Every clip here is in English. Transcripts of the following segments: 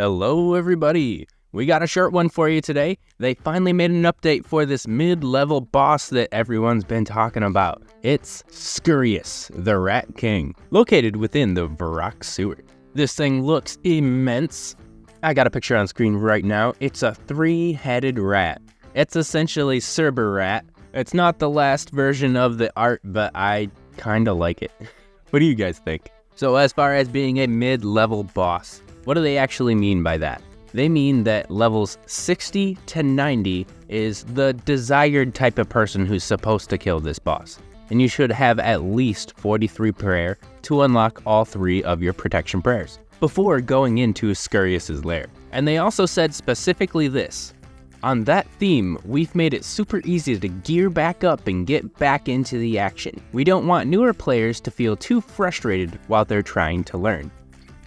Hello everybody! We got a short one for you today. They finally made an update for this mid-level boss that everyone's been talking about. It's Scurrius, the Rat King, located within the Varrock sewer. This thing looks immense. I got a picture on screen right now. It's a 3-headed rat. It's essentially Cerber Rat. It's not the last version of the art, but I kinda like it. What do you guys think? So as far as being a mid-level boss, what do they actually mean by that? They mean that levels 60 to 90 is the desired type of person who's supposed to kill this boss. And you should have at least 43 prayer to unlock all 3 of your protection prayers before going into Scurrius' lair. And they also said specifically this: on that theme, we've made it super easy to gear back up and get back into the action. We don't want newer players to feel too frustrated while they're trying to learn.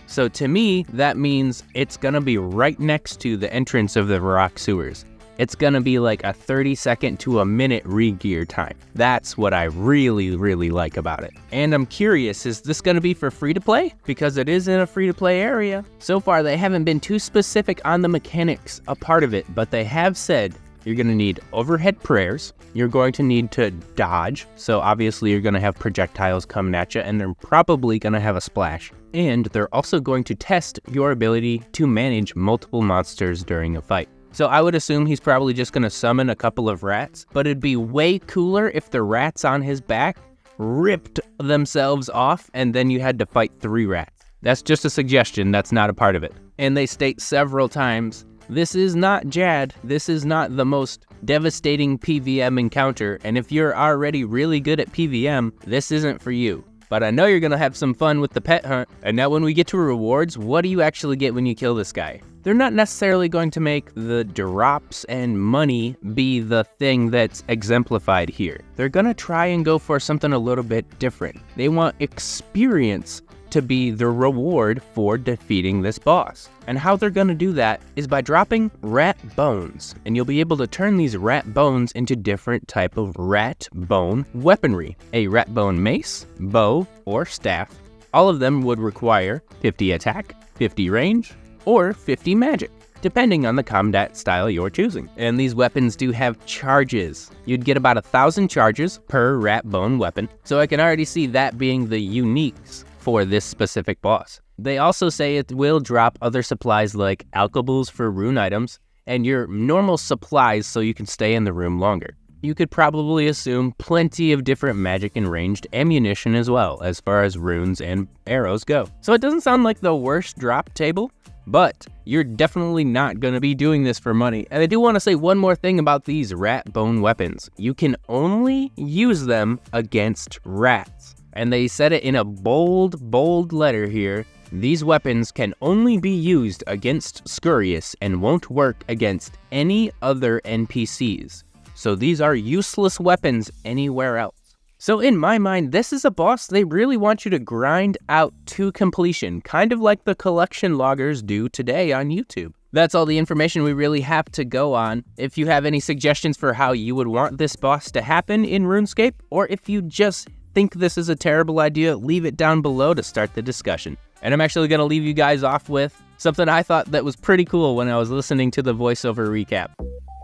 So to me, that means it's gonna be right next to the entrance of the Varrock sewers. It's gonna be like a 30-second to a minute re-gear time. That's what I really like about it. And I'm curious, is this gonna be for free to play? Because it is in a free to play area. So far, they haven't been too specific on the mechanics, a part of it, but they have said you're gonna need overhead prayers, you're going to need to dodge, so obviously you're gonna have projectiles coming at you, and they're probably gonna have a splash. And they're also going to test your ability to manage multiple monsters during a fight. So I would assume he's probably just gonna summon a couple of rats, but it'd be way cooler if the rats on his back ripped themselves off and then you had to fight 3 rats. That's just a suggestion, that's not a part of it. And they state several times, this is not Jad, this is not the most devastating PVM encounter, and if you're already really good at PVM, this isn't for you. But I know you're gonna have some fun with the pet hunt. And now when we get to rewards, what do you actually get when you kill this guy? They're not necessarily going to make the drops and money be the thing that's exemplified here. They're gonna try and go for something a little bit different. They want experience to be the reward for defeating this boss. And how they're gonna do that is by dropping rat bones. And you'll be able to turn these rat bones into different type of rat bone weaponry. A rat bone mace, bow, or staff. All of them would require 50 attack, 50 range, or 50 magic, depending on the combat style you're choosing. And these weapons do have charges. You'd get about 1,000 charges per rat bone weapon. So I can already see that being the uniques for this specific boss. They also say it will drop other supplies like alkables for rune items and your normal supplies so you can stay in the room longer. You could probably assume plenty of different magic and ranged ammunition as well, as far as runes and arrows go. So it doesn't sound like the worst drop table, but you're definitely not gonna be doing this for money. And I do wanna say one more thing about these rat bone weapons. You can only use them against rats. And they said it in a bold letter here. These weapons can only be used against Scurrius and won't work against any other NPCs. So these are useless weapons anywhere else. So in my mind, this is a boss they really want you to grind out to completion, kind of like the collection loggers do today on YouTube. That's all the information we really have to go on. If you have any suggestions for how you would want this boss to happen in RuneScape, or if you just think this is a terrible idea, leave it down below to start the discussion. And I'm actually gonna leave you guys off with something I thought that was pretty cool when I was listening to the voiceover recap.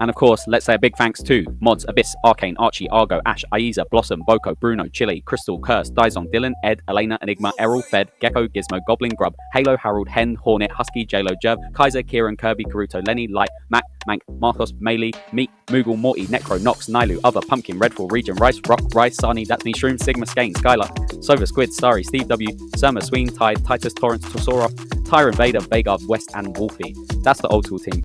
And of course, let's say a big thanks to Mods, Abyss, Arcane, Archie, Argo, Ash, Aiza, Blossom, Boko, Bruno, Chile, Crystal, Curse, Dizon, Dylan, Ed, Elena, Enigma, Errol, Fed, Gecko, Gizmo, Goblin, Grub, Halo, Harold, Hen, Hornet, Husky, JLo, Jerv, Kaiser, Kieran, Kirby, Karuto, Lenny, Light, Mac, Mank, Marcos, Melee, Meek, Moogle, Morty, Necro, Nox, Nilu, Other, Pumpkin, Redfall, Region, Rice, Rock, Rice, Sani, That's Me, Shroom, Sigma, Skane, Skylar, Sova, Squid, Starry, Steve W, Surma, Sween, Tide, Titus, Torrance, Tosoroth, Tyrant, Vader, Vagard, West, and Wolfie. That's the Old School team.